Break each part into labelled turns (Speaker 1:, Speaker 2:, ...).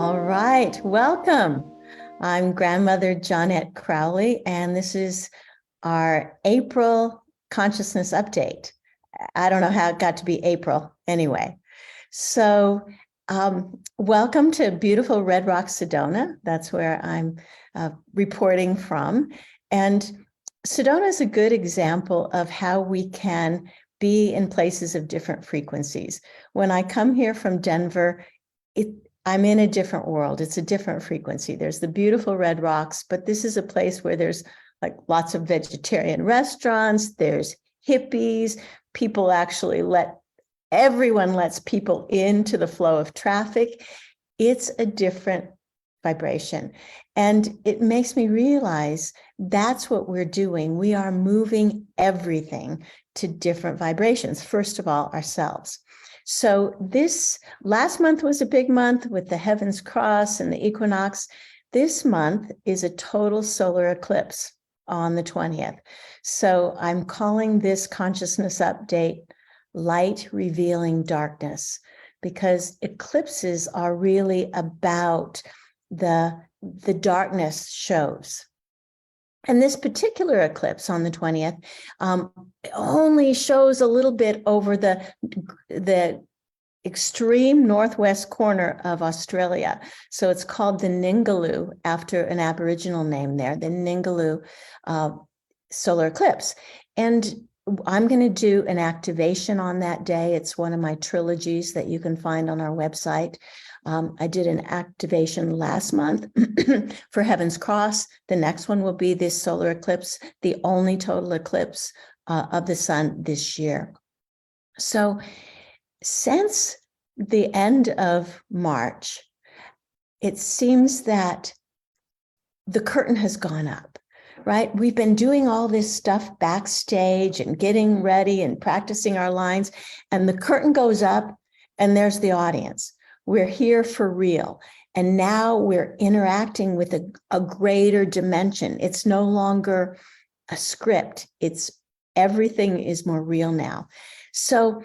Speaker 1: All right, welcome. I'm grandmother Jonette Crowley, and this is our April consciousness update. I don't know how it got to be April anyway. So welcome to beautiful Red Rock, Sedona. That's where I'm reporting from. And Sedona is a good example of how we can be in places of different frequencies. When I come here from Denver, I'm in a different world. It's a different frequency. There's the beautiful red rocks, but this is a place where there's like lots of vegetarian restaurants. There's hippies. People actually everyone lets people into the flow of traffic. It's a different vibration. And it makes me realize that's what we're doing. We are moving everything to different vibrations. First of all, ourselves. So this last month was a big month with the Heaven's Cross and the equinox. This month is a total solar eclipse on the 20th. So I'm calling this consciousness update Light Revealing Darkness, because eclipses are really about the darkness shows. And this particular eclipse on the 20th only shows a little bit over the extreme northwest corner of Australia. So it's called the Ningaloo, after an Aboriginal name there, the Ningaloo solar eclipse. And I'm going to do an activation on that day. It's one of my trilogies that you can find on our website. I did an activation last month for Heaven's Cross. The next one will be this solar eclipse, the only total eclipse of the sun this year. So since the end of March, it seems that the curtain has gone up, right? We've been doing all this stuff backstage and getting ready and practicing our lines, and the curtain goes up and there's the audience. We're here for real. And now we're interacting with a greater dimension. It's no longer a script. Everything is more real now. So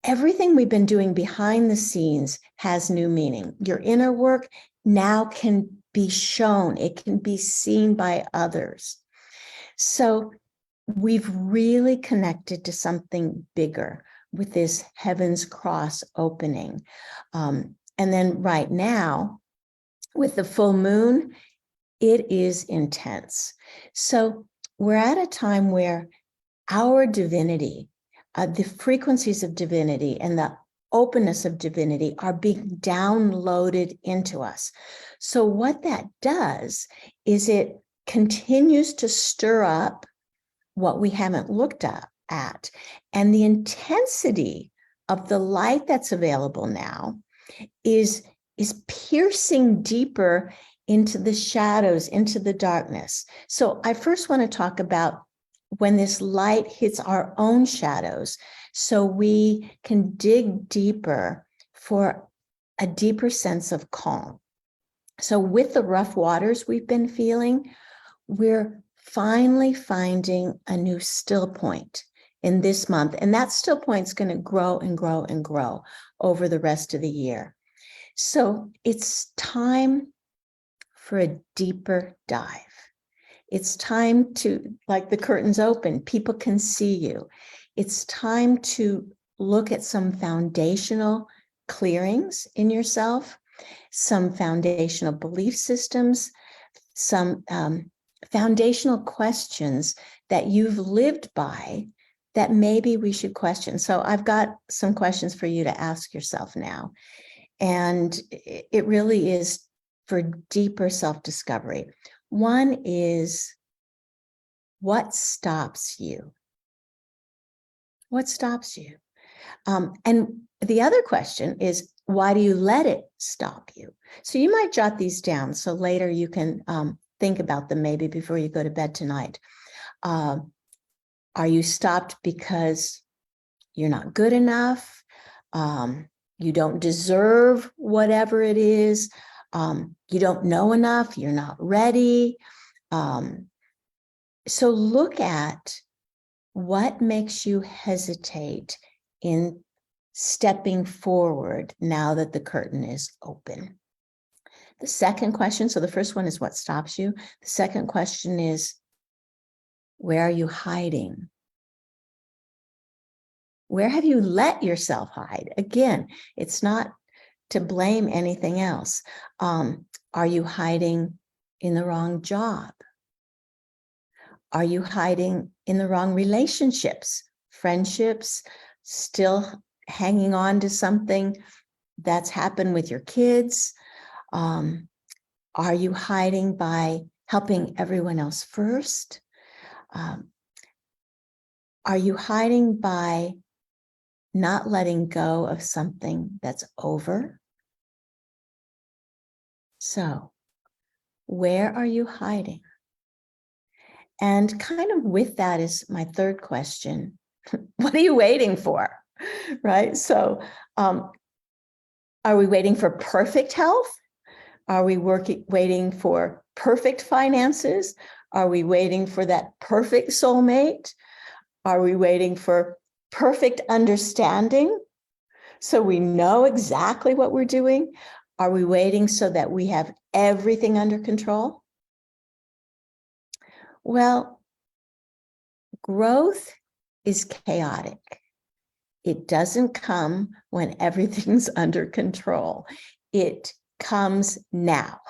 Speaker 1: everything we've been doing behind the scenes has new meaning. Your inner work now can be shown. It can be seen by others. So we've really connected to something bigger with this Heaven's Cross opening. And then right now, with the full moon, it is intense. So we're at a time where our divinity, the frequencies of divinity and the openness of divinity are being downloaded into us. So what that does is it continues to stir up what we haven't looked at. And the intensity of the light that's available now is piercing deeper into the shadows, into the darkness. So I first want to talk about when this light hits our own shadows, so we can dig deeper for a deeper sense of calm. So with the rough waters we've been feeling, we're finally finding a new still point in this month. And that still point is going to grow and grow and grow over the rest of the year. So it's time for a deeper dive. It's time to, like the curtains open, people can see you. It's time to look at some foundational clearings in yourself, some foundational belief systems, some foundational questions that you've lived by that maybe we should question. So I've got some questions for you to ask yourself now. And it really is for deeper self-discovery. One is, what stops you? What stops you? And the other question is, why do you let it stop you? So you might jot these down so later you can think about them maybe before you go to bed tonight. Are you stopped because you're not good enough? You don't deserve whatever it is. You don't know enough. You're not ready. So look at what makes you hesitate in stepping forward now that the curtain is open. The second question, so the first one is what stops you. The second question is, where are you hiding? Where have you let yourself hide? Again, it's not to blame anything else. Are you hiding in the wrong job? Are you hiding in the wrong relationships, friendships, still hanging on to something that's happened with your kids? Are you hiding by helping everyone else first? Are you hiding by not letting go of something that's over? So, where are you hiding? And kind of with that is my third question. What are you waiting for? Right? So, are we waiting for perfect health? Are we waiting for perfect finances? Are we waiting for that perfect soulmate? Are we waiting for perfect understanding so we know exactly what we're doing? Are we waiting so that we have everything under control? Well, growth is chaotic. It doesn't come when everything's under control. It comes now,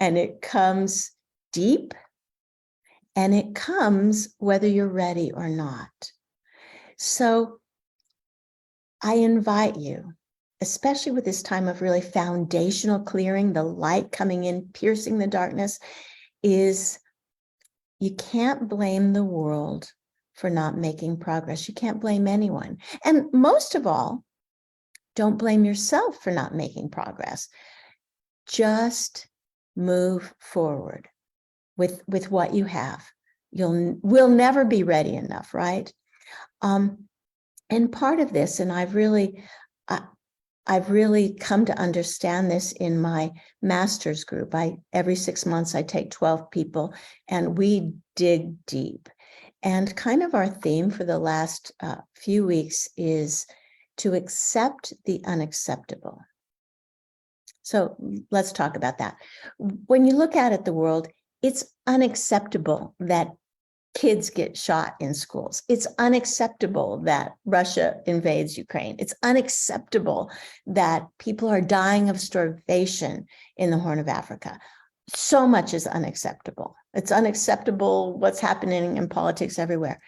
Speaker 1: and it comes deep, and it comes whether you're ready or not. So I invite you, especially with this time of really foundational clearing, the light coming in, piercing the darkness, is you can't blame the world for not making progress. You can't blame anyone. And most of all, don't blame yourself for not making progress. Just move forward with what you have. We'll never be ready enough, right? And part of this, and I've really come to understand this in my master's group. Every 6 months I take 12 people and we dig deep. And kind of our theme for the last few weeks is to accept the unacceptable. So let's talk about that. When you look out at the world, it's unacceptable that kids get shot in schools. It's unacceptable that Russia invades Ukraine. It's unacceptable that people are dying of starvation in the Horn of Africa. So much is unacceptable. It's unacceptable what's happening in politics everywhere.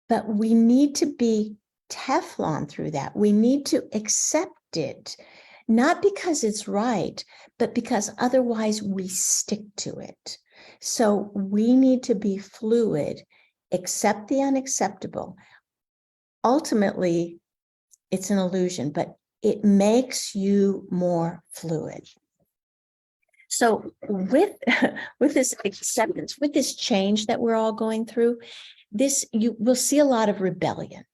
Speaker 1: But we need to be Teflon through that. We need to accept it, not because it's right, but because otherwise we stick to it. So we need to be fluid, accept the unacceptable. Ultimately, it's an illusion, but it makes you more fluid. So with this acceptance, with this change that we're all going through, you will see a lot of rebellion.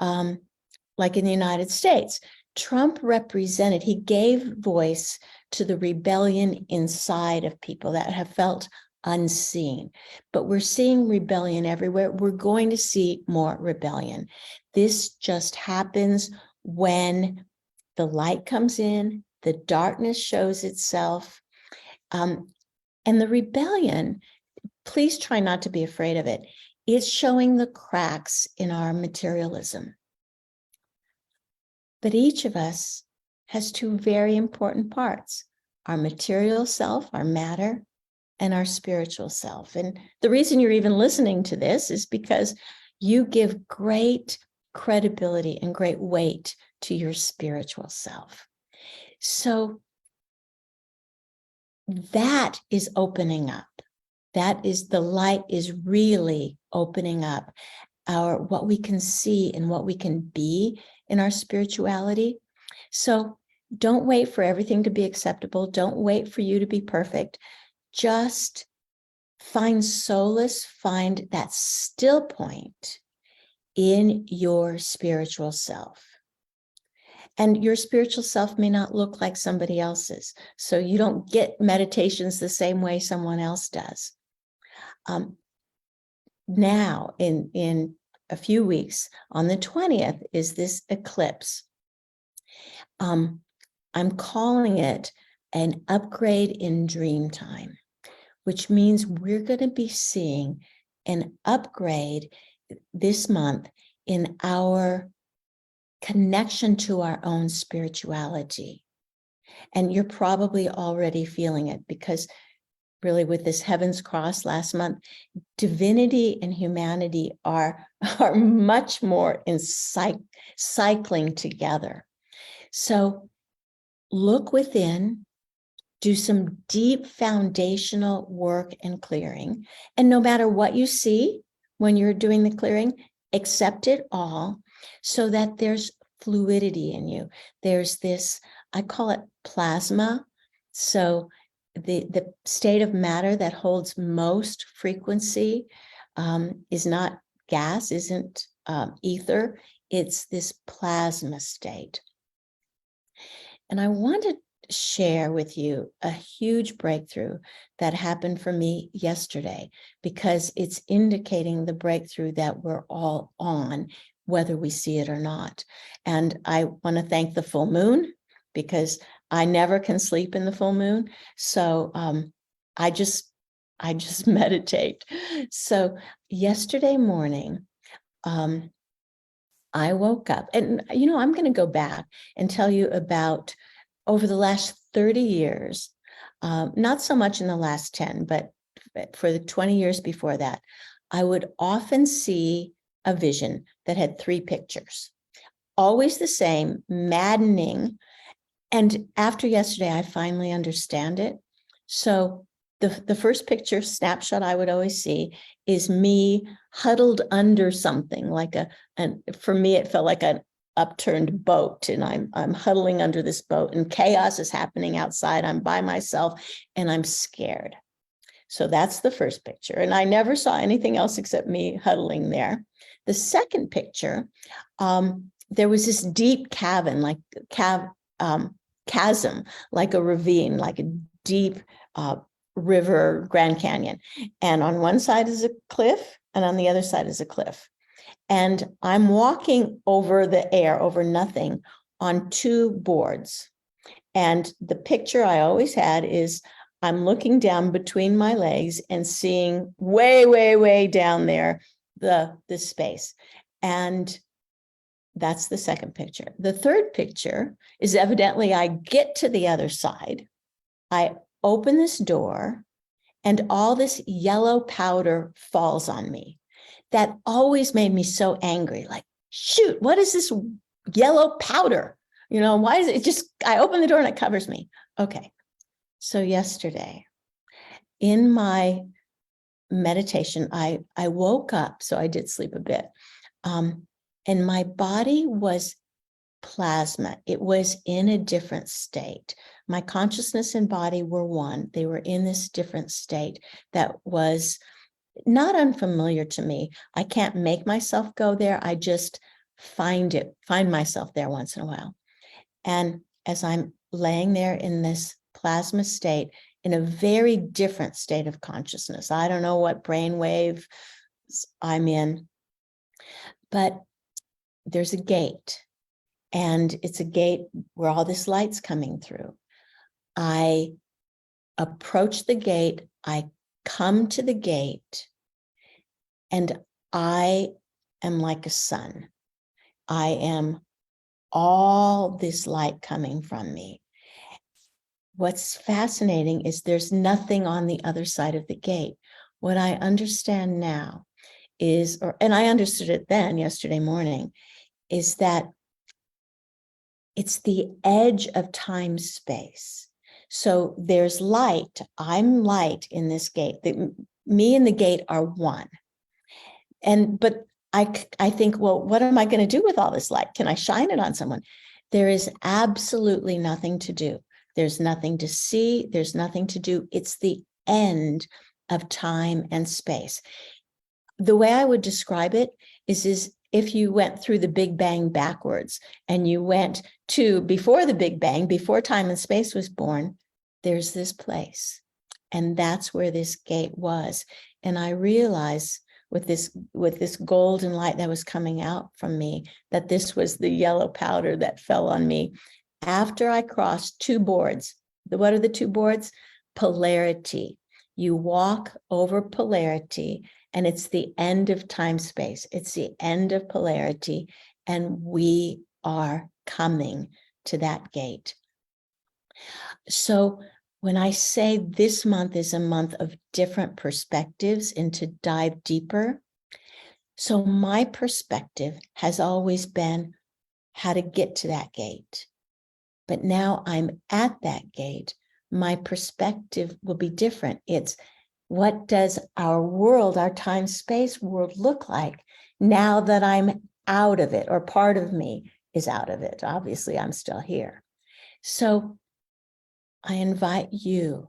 Speaker 1: Like in the United States, Trump he gave voice to the rebellion inside of people that have felt unseen. But we're seeing rebellion everywhere. We're going to see more rebellion. This just happens when the light comes in, the darkness shows itself. And the rebellion, please try not to be afraid of it. It's showing the cracks in our materialism. But each of us has two very important parts: our material self, our matter, and our spiritual self. And the reason you're even listening to this is because you give great credibility and great weight to your spiritual self. So that is opening up. The light is really opening up what we can see and what we can be in our spirituality. So don't wait for everything to be acceptable. Don't wait for you to be perfect. Just find solace, find that still point in your spiritual self. And your spiritual self may not look like somebody else's. So you don't get meditations the same way someone else does. Now, in a few weeks, on the 20th, is this eclipse. I'm calling it an upgrade in dream time, which means we're going to be seeing an upgrade this month in our connection to our own spirituality. And you're probably already feeling it, because really with this Heaven's Cross last month, divinity and humanity are much more in cycling together. So look within, do some deep foundational work and clearing. And no matter what you see when you're doing the clearing, accept it all so that there's fluidity in you. There's this, I call it plasma. So the state of matter that holds most frequency is not gas, isn't ether. It's this plasma state. And I want to share with you a huge breakthrough that happened for me yesterday, because it's indicating the breakthrough that we're all on, whether we see it or not. And I want to thank the full moon, because I never can sleep in the full moon. So I just meditate. So yesterday morning, I woke up, and I'm going to go back and tell you about over the last 30 years, not so much in the last 10, but for the 20 years before that, I would often see a vision that had 3 pictures, always the same, maddening. And after yesterday, I finally understand it. So the first picture snapshot I would always see is me huddled under something, and for me, it felt like an upturned boat, and I'm huddling under this boat, and chaos is happening outside. I'm by myself and I'm scared. So that's the first picture. And I never saw anything else except me huddling there. The second picture, there was this deep chasm, like a ravine, like a deep river, Grand Canyon. And on one side is a cliff, and on the other side is a cliff. And I'm walking over the air, over nothing, on 2 boards. And the picture I always had is I'm looking down between my legs and seeing way, way, way down there the space. And that's the second picture. The third picture is evidently I get to the other side. I open this door, and all this yellow powder falls on me. That always made me so angry. Like, shoot, what is this yellow powder? Why is it I open the door and it covers me. Okay. So yesterday in my meditation, I woke up. So I did sleep a bit. And my body was plasma. It was in a different state. My consciousness and body were one. They were in this different state that was not unfamiliar to me. I can't make myself go there. I just find myself there once in a while. And as I'm laying there in this plasma state, in a very different state of consciousness, I don't know what brainwave I'm in, but there's a gate, and it's a gate where all this light's coming through. I approach the gate, I come to the gate, and I am like a sun. I am all this light coming from me. What's fascinating is there's nothing on the other side of the gate. What I understand now is, and I understood it then yesterday morning, is that it's the edge of time space. So there's light. I'm light in this gate. Me and the gate are one. But I think, well, what am I going to do with all this light? Can I shine it on someone? There is absolutely nothing to do. There's nothing to see. There's nothing to do. It's the end of time and space. The way I would describe it is if you went through the Big Bang backwards and you went to before the Big Bang, before time and space was born, there's this place. And that's where this gate was. And I realized with this golden light that was coming out from me, that this was the yellow powder that fell on me. After I cross two boards, what are the two boards? Polarity. You walk over polarity, and it's the end of time space. It's the end of polarity, and we are coming to that gate. So when I say this month is a month of different perspectives and to dive deeper, so my perspective has always been how to get to that gate. But now I'm at that gate, my perspective will be different. It's what does our world, our time-space world look like now that I'm out of it, or part of me is out of it? Obviously, I'm still here. So I invite you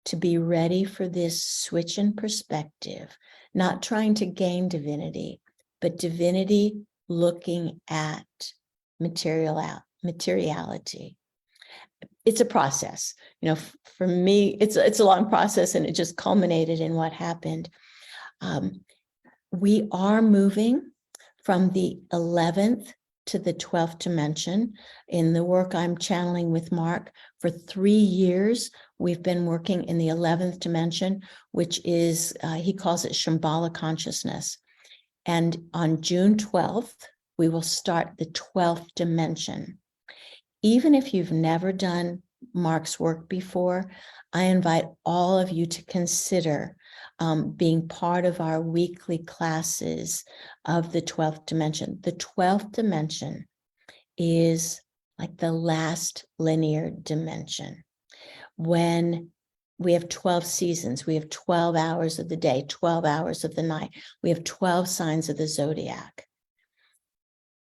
Speaker 1: to be ready for this switch in perspective, not trying to gain divinity, but divinity looking at materiality. It's a process. For me, it's a long process, and it just culminated in what happened. We are moving from the 11th to the 12th dimension. In the work I'm channeling with Mark, for 3 years, we've been working in the 11th dimension, which is, he calls it Shambhala consciousness. And on June 12th, we will start the 12th dimension. Even if you've never done Mark's work before, I invite all of you to consider being part of our weekly classes of the 12th dimension. The 12th dimension is like the last linear dimension. When we have 12 seasons, we have 12 hours of the day, 12 hours of the night, we have 12 signs of the zodiac.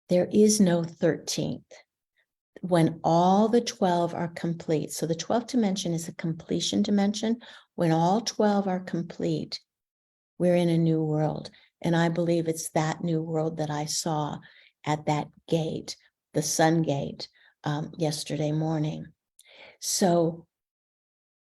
Speaker 1: There is no 13th. When all the 12 are complete, so the 12th dimension is a completion dimension. When all 12 are complete, we're in a new world. And I believe it's that new world that I saw at that gate, the sun gate, yesterday morning. So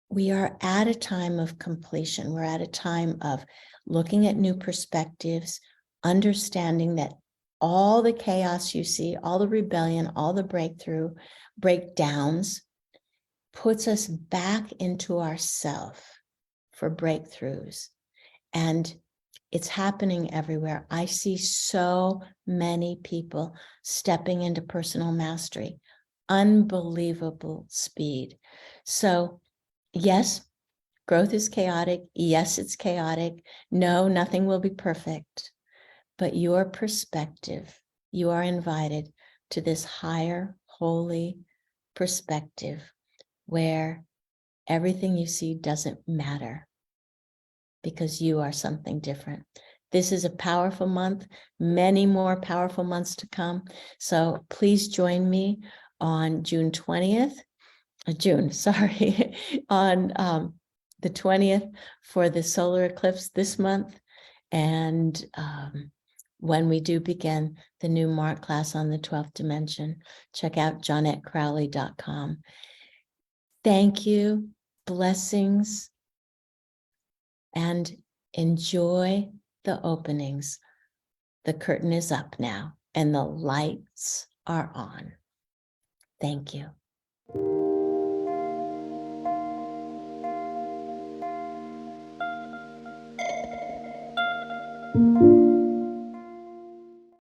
Speaker 1: we are at a time of completion. We're at a time of looking at new perspectives, understanding that all the chaos you see, all the rebellion, all the breakdowns, puts us back into ourself for breakthroughs. And it's happening everywhere. I see so many people stepping into personal mastery, unbelievable speed. So yes, growth is chaotic. Yes, it's chaotic. No, nothing will be perfect. But your perspective, you are invited to this higher, holy perspective where everything you see doesn't matter because you are something different. This is a powerful month, many more powerful months to come. So please join me on June 20th, on the 20th for the solar eclipse this month. And when we do begin the new Mark class on the 12th dimension, check out JonetteCrowley.com. Thank you, blessings, and enjoy the openings. The curtain is up now and the lights are on. Thank you.